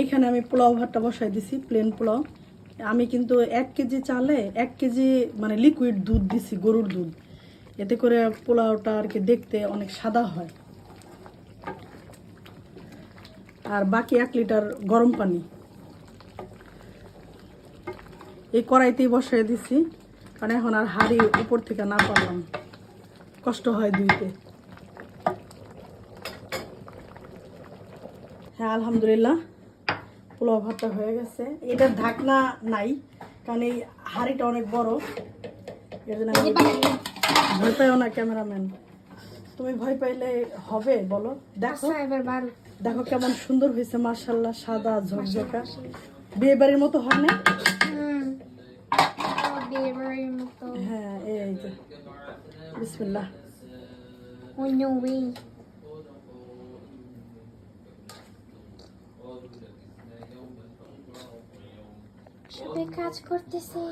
এখানে আমি পোলাও ভাতটা বসাই দিছি, প্লেন পোলাও। আমি কিন্তু 1 কেজি চালে 1 কেজি মানে লিকুইড দুধ দিছি, গরুর দুধ। এতে করে পোলাওটা আর কি দেখতে অনেক সাদা হয়। আর বাকি 1 লিটার গরম পানি এই কড়াইতেই বসাই দিছি, কারণ এখন আর হাঁড়ি উপর থেকে না পারলাম, কষ্ট হয় ধুইতে। হ্যাঁ, আলহামদুলিল্লাহ পোলাও ভাতটা হয়ে গেছে। এটার ঢাকনা নাই, কারণ এই হাঁড়িটা অনেক বড়। এর জন্য আমি ভয় পাইও না ক্যামেরাম্যান, তুমি ভয় পাইলে হবে বলো। দেখো দেখো কেমন সুন্দর হয়েছে মাশাআল্লাহ, সাদা ঝকঝকা, বিয়ে বাড়ির মতো হয় না? হ্যাঁ, এই যে বিসমিল্লাহ। সবাই কাজ করতেছে।